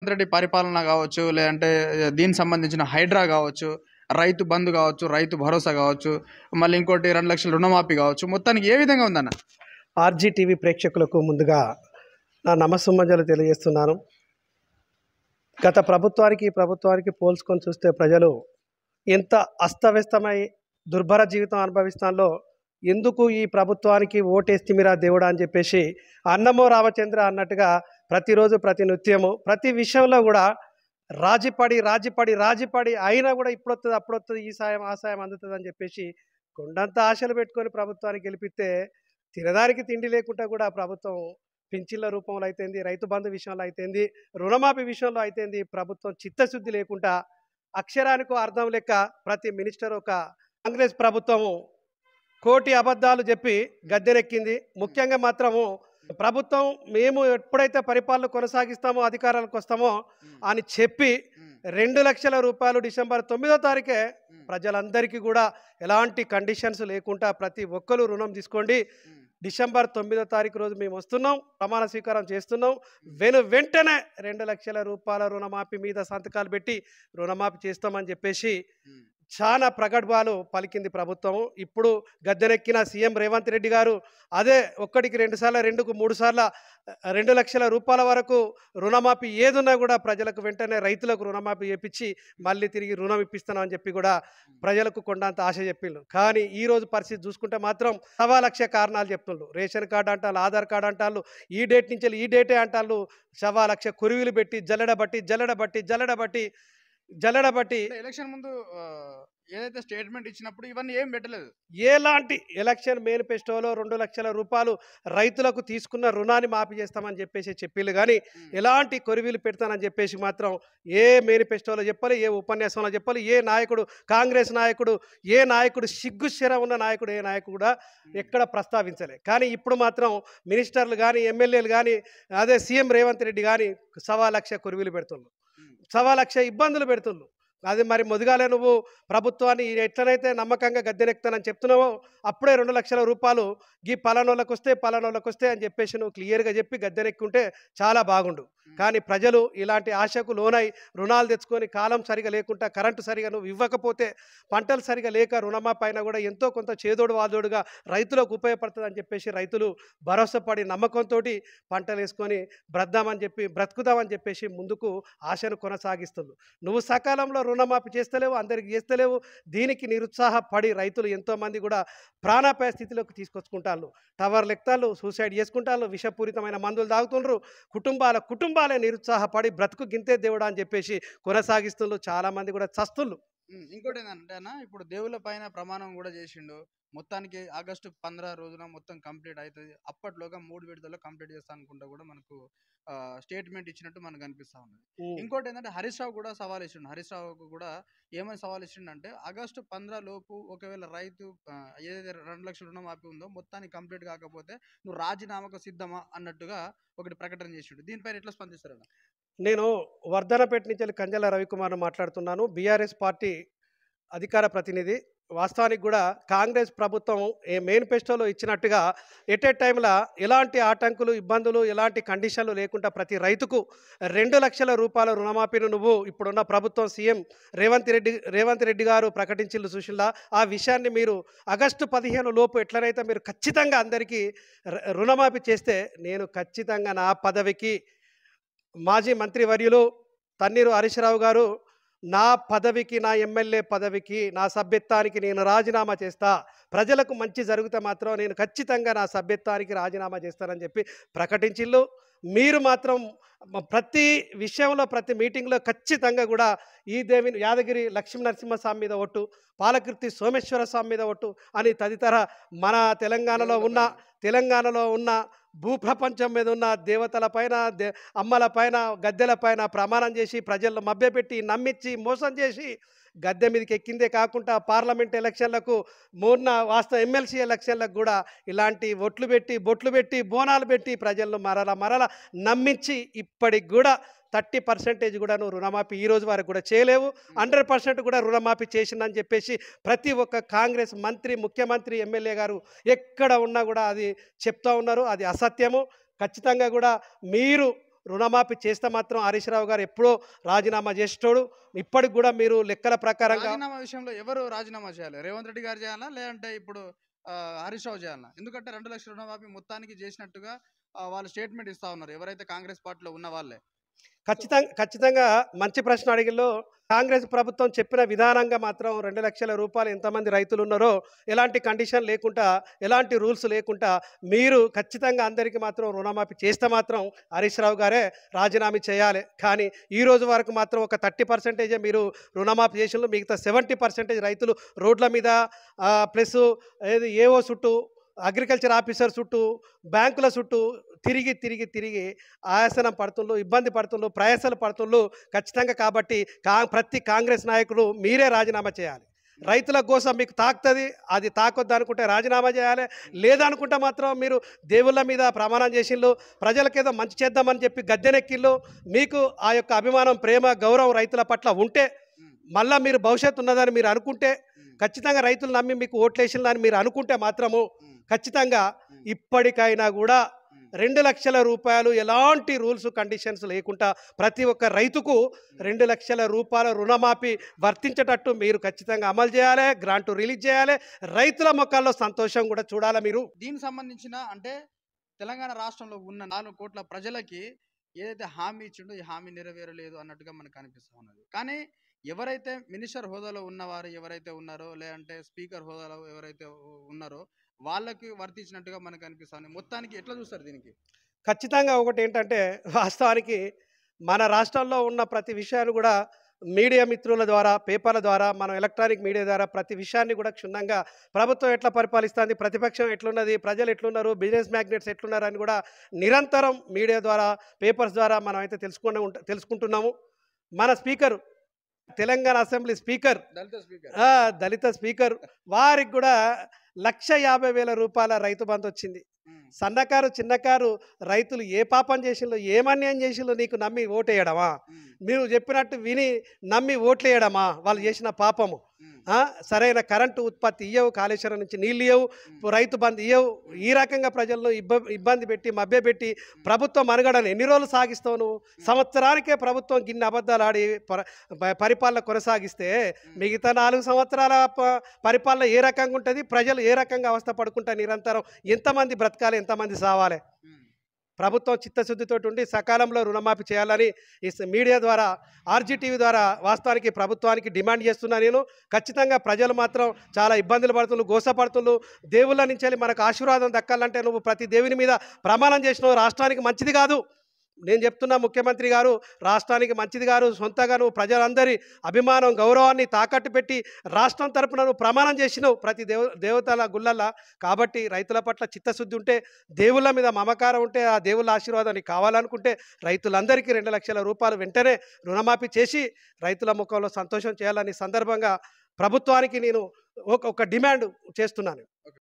రేవంత్ రెడ్డి పరిపాలన కావచ్చు, లేదంటే దీనికి సంబంధించిన హైడ్రా కావచ్చు, రైతు బంధు కావచ్చు, రైతు భరోసా కావచ్చు, మళ్ళీ ఇంకోటి 2 లక్షల రుణమాఫీ కావచ్చు, మొత్తానికి ఏ విధంగా ఉందన్న? ఆర్జీటీవీ ప్రేక్షకులకు ముందుగా నా నమస్సుమంజలు తెలియజేస్తున్నాను. గత ప్రభుత్వానికి ఈ ప్రభుత్వానికి పోల్చుకొని చూస్తే ప్రజలు ఎంత అస్తవ్యస్తమై దుర్భర జీవితం అనుభవిస్తాలో, ఎందుకు ఈ ప్రభుత్వానికి ఓటేస్తిమిరా దేవుడా అని చెప్పేసి అన్నమో రామచంద్ర అన్నట్టుగా ప్రతిరోజు ప్రతి నిత్యము ప్రతి విషయంలో కూడా రాజీపడి అయినా కూడా ఇప్పుడొస్తుంది అప్పుడొస్తుంది, ఈ సాయం ఆ సాయం అందుతుంది అని చెప్పేసి కొండంత ఆశలు పెట్టుకొని ప్రభుత్వానికి గెలిపిస్తే తినడానికి తిండి లేకుండా కూడా ప్రభుత్వం పింఛన్ల రూపంలో అయితేంది, రైతు బంధు విషయంలో అయితేంది, రుణమాఫీ విషయంలో అయితేంది, ప్రభుత్వం చిత్తశుద్ధి లేకుండా అక్షరానికి అర్థం లెక్క ప్రతి మినిస్టర్ ఒక కాంగ్రెస్ ప్రభుత్వము కోటి అబద్ధాలు చెప్పి గద్దెనెక్కింది. ముఖ్యంగా మాత్రము ప్రభుత్వం మేము ఎప్పుడైతే పరిపాలన కొనసాగిస్తామో అధికారాలకు వస్తామో అని చెప్పి 2 లక్షల రూపాయలు డిసెంబర్ 9వ తారీఖే ప్రజలందరికీ కూడా ఎలాంటి కండిషన్స్ లేకుండా ప్రతి ఒక్కరు రుణం తీసుకోండి, డిసెంబర్ 9వ తారీఖు రోజు మేము వస్తున్నాం, ప్రమాణ స్వీకారం చేస్తున్నాం, వెంటనే 2 లక్షల రూపాయల రుణమాఫీ మీద సంతకాలు పెట్టి రుణమాఫీ చేస్తామని చెప్పేసి చాలా ప్రగల్భాలు పలికింది ప్రభుత్వం. ఇప్పుడు గద్దెనెక్కిన సీఎం రేవంత్ రెడ్డి గారు అదే 1కి 2 సార్లు 2కు 3 సార్లు 2 లక్షల రూపాయల వరకు రుణమాఫీ ఏదున్నా కూడా ప్రజలకు వెంటనే రైతులకు రుణమాఫీ చేపించి మళ్ళీ తిరిగి రుణం ఇప్పిస్తున్నామని చెప్పి కూడా ప్రజలకు కొండంత ఆశ చెప్పిండు. కానీ ఈరోజు పరిస్థితి చూసుకుంటే మాత్రం 1,00,000 కారణాలు చెప్తుండ్రు. రేషన్ కార్డు అంటారు, ఆధార్ కార్డు అంటారు, ఈ డేట్ నుంచి ఈ డేటే అంటారు, 1,00,000 కురువిలు పెట్టి జల్లడబట్టి ఎలక్షన్ ముందు ఏదైతే స్టేట్మెంట్ ఇచ్చినప్పుడు ఇవన్నీ ఏం పెట్టలేదు. ఎలాంటి ఎలక్షన్ మేనిఫెస్టోలో 2 లక్షల రూపాయలు రైతులకు తీసుకున్న రుణాన్ని మాఫీ చేస్తామని చెప్పేసి చెప్పిళ్ళు, కానీ ఎలాంటి కొరివీలు పెడతానని చెప్పేసి మాత్రం ఏ మేనిఫెస్టోలో చెప్పాలి, ఏ ఉపన్యాసంలో చెప్పాలి, ఏ నాయకుడు కాంగ్రెస్ నాయకుడు ఏ నాయకుడు సిగ్గుశర ఉన్న నాయకుడు ఏ నాయకుడు కూడా ఎక్కడ ప్రస్తావించలే. కానీ ఇప్పుడు మాత్రం మినిస్టర్లు కానీ ఎమ్మెల్యేలు కానీ అదే సీఎం రేవంత్ రెడ్డి కానీ 1,00,000 కొరివీలు పెడుతున్నారు, 1,00,000 ఇబ్బందులు పెడుతున్నారు. అది మరి మొదగాలే నువ్వు ప్రభుత్వాన్ని ఎట్లనైతే నమ్మకంగా గద్దెనెక్తానని చెప్తున్నావో అప్పుడే 2 లక్షల రూపాయలు ఈ పలానోళ్ళకి వస్తే అని చెప్పేసి నువ్వు క్లియర్గా చెప్పి గద్దెనెక్కుంటే చాలా బాగుండు. కానీ ప్రజలు ఇలాంటి ఆశకు లోనై రుణాలు తెచ్చుకొని కాలం సరిగా లేకుండా కరెంటు సరిగా నువ్వు ఇవ్వకపోతే పంటలు సరిగా లేక రుణమాఫీ అయినా కూడా ఎంతో కొంత చేదోడు వాదోడుగా రైతులకు ఉపయోగపడుతుందని చెప్పేసి రైతులు భరోసా పడి నమ్మకంతో పంటలు వేసుకొని బ్రతుకుదామని చెప్పేసి ముందుకు ఆశను కొనసాగిస్తుంది. నువ్వు సకాలంలో రుణమాఫీ చేస్తలేవు, అందరికి చేస్తలేవు. దీనికి నిరుత్సాహపడి రైతులు ఎంతోమంది కూడా ప్రాణాపాయ స్థితిలోకి తీసుకొచ్చుకుంటారు, టవర్లు ఎక్కుతారు, సూసైడ్ చేసుకుంటారు, విషపూరితమైన మందులు తాగుతుండ్రు, కుటుంబాలే నిరుత్సాహపడి బ్రతుకు గింతే దేవుడా అని చెప్పేసి కొనసాగిస్తున్నారు. చాలామంది కూడా చస్తుళ్ళు. ఇంకోటి ఏంటంటే అన్న, ఇప్పుడు దేవుళ్ళ పైన ప్రమాణం కూడా చేసిండు, మొత్తానికి ఆగస్టు 15 రోజున మొత్తం కంప్లీట్ అవుతుంది, అప్పట్లోగా 3 విడతల్లో కంప్లీట్ చేస్తా అనుకుంటా కూడా మనకు స్టేట్మెంట్ ఇచ్చినట్టు మనకు అనిపిస్తూ ఉన్నది. ఇంకోటి ఏంటంటే హరీష్ రావు కూడా సవాల్ ఇచ్చిండు. హరీష్ రావుకు కూడా ఏమని సవాల్ ఇచ్చిండంటే ఆగస్టు 15 లోపు ఒకవేళ రైతు ఏదైతే 2 లక్షల రుణమాఫీ ఉందో మొత్తానికి కంప్లీట్ కాకపోతే నువ్వు రాజీనామాకు సిద్ధమా అన్నట్టుగా ఒకటి ప్రకటన చేసిండు. దీనిపైన ఎట్లా స్పందిస్తారన్న? నేను వర్ధనపేట నుంచి కంజల రవికుమార్ మాట్లాడుతున్నాను, బీఆర్ఎస్ పార్టీ అధికార ప్రతినిధి. వాస్తవానికి కూడా కాంగ్రెస్ ప్రభుత్వం మేనిఫెస్టోలో ఇచ్చినట్టుగా ఎట్ ఏ టైంలో ఎలాంటి ఆటంకులు ఇబ్బందులు ఎలాంటి కండిషన్లు లేకుండా ప్రతి రైతుకు 2 లక్షల రూపాయల రుణమాఫీని నువ్వు ఇప్పుడున్న ప్రభుత్వం సీఎం రేవంత్ రెడ్డి గారు ప్రకటించిండు చూసిందా. ఆ విషయాన్ని మీరు ఆగస్టు 15 లోపు ఎట్లనైతే మీరు ఖచ్చితంగా అందరికీ రుణమాఫీ చేస్తే నేను ఖచ్చితంగా నా పదవికి మాజీ మంత్రివర్యులు తన్నీరు హరీష్ రావు గారు నా పదవికి, నా ఎమ్మెల్యే పదవికి, నా సభ్యత్వానికి నేను రాజీనామా చేస్తా, ప్రజలకు మంచి జరిగితే మాత్రం నేను ఖచ్చితంగా నా సభ్యత్వానికి రాజీనామా చేస్తానని చెప్పి ప్రకటించిళ్ళు. మీరు మాత్రం ప్రతి విషయంలో ప్రతి మీటింగ్లో ఖచ్చితంగా కూడా ఈ దేవిని యాదగిరి లక్ష్మీ నరసింహస్వామి మీద ఒట్టు, పాలకృతి సోమేశ్వర స్వామి మీద ఒట్టు అని తదితర మన తెలంగాణలో ఉన్న భూప్రపంచం మీద ఉన్న దేవతల పైన అమ్మల పైన గద్దెల పైన ప్రమాణం చేసి ప్రజలను మభ్యపెట్టి నమ్మించి మోసం చేసి గద్దె మీదకి ఎక్కిందే కాకుండా పార్లమెంట్ ఎలక్షన్లకు వాస్తవ ఎమ్మెల్సీ ఎలక్షన్లకు కూడా ఇలాంటి బొట్లు పెట్టి బోనాలు పెట్టి ప్రజలను మరల నమ్మించి ఇప్పటికి కూడా 30% కూడా నువ్వు రుణమాఫీ ఈ రోజు వరకు కూడా చేయలేవు. 100% కూడా రుణమాఫీ చేసిందని చెప్పేసి ప్రతి ఒక్క కాంగ్రెస్ మంత్రి, ముఖ్యమంత్రి, ఎమ్మెల్యే గారు ఎక్కడ ఉన్నా కూడా అది చెప్తా ఉన్నారు. అది అసత్యము. ఖచ్చితంగా కూడా మీరు రుణమాఫీ చేస్తే మాత్రం హరీష్ రావు గారు ఎప్పుడో రాజీనామా చేసేటోడు. ఇప్పటికి కూడా మీరు లెక్కల ప్రకారంగా రాజీనామా విషయంలో ఎవరు రాజీనామా చేయాలి? రేవంత్ రెడ్డి గారు చేయాలా? లేదంటే ఇప్పుడు హరీష్ రావు చేయాలా? ఎందుకంటే 2,00,000 రుణమాఫీ మొత్తానికి చేసినట్టుగా వాళ్ళు స్టేట్మెంట్ ఇస్తా ఉన్నారు. ఎవరైతే కాంగ్రెస్ పార్టీలో ఉన్న వాళ్ళే. సో ఖచ్చితంగా మంచి ప్రశ్న అడిగిల్లో. కాంగ్రెస్ ప్రభుత్వం చెప్పిన విధానంగా మాత్రం 2,00,000 రూపాయలు ఎంతమంది రైతులు ఉన్నారో ఎలాంటి కండిషన్ లేకుండా, ఎలాంటి రూల్స్ లేకుండా మీరు ఖచ్చితంగా అందరికీ మాత్రం రుణమాఫీ చేస్తే మాత్రం హరీష్ రావు గారే రాజీనామా చేయాలి. కానీ ఈ రోజు వరకు మాత్రం ఒక 30% మీరు రుణమాఫీ చేసిన, మిగతా 70% రైతులు రోడ్ల మీద ప్లస్ ఏది ఏఓ చుట్టూ, అగ్రికల్చర్ ఆఫీసర్ చుట్టూ, బ్యాంకుల చుట్టూ తిరిగి ఆయాసనం పడుతుండ్రు, ఇబ్బంది పడుతుండ్రు, ప్రయాసాలు పడుతుండ్రు ఖచ్చితంగా. కాబట్టి ప్రతి కాంగ్రెస్ నాయకులు మీరే రాజీనామా చేయాలి. రైతుల కోసం మీకు తాకుతుంది, అది తాకొద్దు అనుకుంటే రాజీనామా చేయాలి. లేదనుకుంటే మాత్రం మీరు దేవుళ్ళ మీద ప్రమాణం చేసిండ్రు, ప్రజలకేదో మంచి చేద్దామని చెప్పి గద్దెనెక్కిళ్ళు. మీకు ఆ యొక్క అభిమానం, ప్రేమ, గౌరవం రైతుల పట్ల ఉంటే, మళ్ళీ మీరు భవిష్యత్తు ఉన్నదని మీరు అనుకుంటే, ఖచ్చితంగా రైతులు నమ్మి మీకు ఓట్లేసిందని మీరు అనుకుంటే మాత్రము ఖచ్చితంగా ఇప్పటికైనా కూడా 2,00,000 రూపాయలు ఎలాంటి రూల్స్ కండిషన్స్ లేకుండా ప్రతి ఒక్క రైతుకు 2,00,000 రూపాయల రుణమాఫీ వర్తించేటట్టు మీరు ఖచ్చితంగా అమలు చేయాలి. గ్రాంట్ రిలీజ్ చేయాలి. రైతుల ముఖాల్లో సంతోషం కూడా చూడాలి. మీరు దీనికి సంబంధించిన అంటే తెలంగాణ రాష్ట్రంలో ఉన్న 4 కోట్ల ప్రజలకి ఏదైతే హామీ ఇచ్చిండో ఈ హామీ నెరవేరలేదు అన్నట్టుగా మనకు అనిపిస్తూ ఉన్నది. కానీ ఎవరైతే మినిస్టర్ హోదాలో ఉన్నవారు ఎవరైతే ఉన్నారో, లేదంటే స్పీకర్ హోదాలో ఎవరైతే ఉన్నారో వాళ్ళకి వర్తించినట్టుగా మనకు అనిపిస్తుంది. మొత్తానికి ఎట్లా చూస్తారు దీనికి? ఖచ్చితంగా ఒకటి ఏంటంటే, వాస్తవానికి మన రాష్ట్రంలో ఉన్న ప్రతి విషయాన్ని కూడా మీడియా మిత్రుల ద్వారా, పేపర్ల ద్వారా, మనం ఎలక్ట్రానిక్ మీడియా ద్వారా ప్రతి విషయాన్ని కూడా క్షుణ్ణంగా ప్రభుత్వం ఎట్లా పరిపాలిస్తుంది, ప్రతిపక్షం ఎట్లున్నది, ప్రజలు ఎట్లున్నారు, బిజినెస్ మ్యాగ్నెట్స్ ఎట్లున్నారు అని కూడా నిరంతరం మీడియా ద్వారా, పేపర్స్ ద్వారా మనం అయితే తెలుసుకుంటున్నాము. మన స్పీకర్, తెలంగాణ అసెంబ్లీ స్పీకర్, దళిత స్పీకర్ వారికి కూడా 1,50,000 రూపాయల రైతు బంధు వచ్చింది. సన్నకారు, చిన్నకారు రైతులు ఏ పాపం చేసిందో, ఏమన్యాయం చేసిందో నీకు నమ్మి ఓటేయడమా? మీరు చెప్పినట్టు విని నమ్మి ఓట్లేయడమా వాళ్ళు చేసిన పాపము? సరైన కరెంటు ఉత్పత్తి ఇయ్యవు, కాళేశ్వరం నుంచి నీళ్ళు ఇయ్యవు, రైతు బంధు ఇయ్యవు. ఈ రకంగా ప్రజలను ఇబ్బంది పెట్టి, మభ్యపెట్టి ప్రభుత్వం మనుగడను ఎన్ని రోజులు సాగిస్తావు నువ్వు? సంవత్సరానికే ప్రభుత్వం గిన్ని అబద్ధాలు ఆడి పరిపాలన కొనసాగిస్తే మిగతా 4 సంవత్సరాల పరిపాలన ఏ రకంగా ఉంటుంది? ప్రజలు ఏ రకంగా అవస్థ పడుకుంటా నిరంతరం ఎంతమంది బ్రతకాలి, ఎంతమంది సావాలి? ప్రభుత్వం చిత్తశుద్ధితో ఉండి సకాలంలో రుణమాఫీ చేయాలని ఈ మీడియా ద్వారా, ఆర్జీటీవీ ద్వారా వాస్తవానికి ప్రభుత్వానికి డిమాండ్ చేస్తున్నా. నేను ఖచ్చితంగా ప్రజలు మాత్రం చాలా ఇబ్బందులు పడుతున్నారు, గోసపడుతున్నారు. దేవుళ్ళ నుంచి మనకు ఆశీర్వాదం దక్కాలంటే నువ్వు ప్రతి దేవుని మీద ప్రమాణం చేసినావు, రాష్ట్రానికి మంచిది కాదు. నేను చెప్తున్నా, ముఖ్యమంత్రి గారు రాష్ట్రానికి మంచిది గారు, సొంతగా నువ్వు ప్రజలందరి అభిమానం, గౌరవాన్ని తాకట్టు పెట్టి రాష్ట్రం తరపున నువ్వు ప్రమాణం చేసినావు ప్రతి దేవతల గుళ్ళల్లా. కాబట్టి రైతుల పట్ల చిత్తశుద్ధి ఉంటే, దేవుళ్ళ మీద మమకారం ఉంటే, ఆ దేవుళ్ళ ఆశీర్వాదం నీకు కావాలనుకుంటే రైతులందరికీ 2,00,000 రూపాయలు వెంటనే రుణమాఫీ చేసి రైతుల ముఖంలో సంతోషం చేయాలని సందర్భంగా ప్రభుత్వానికి నేను ఒక డిమాండ్ చేస్తున్నాను.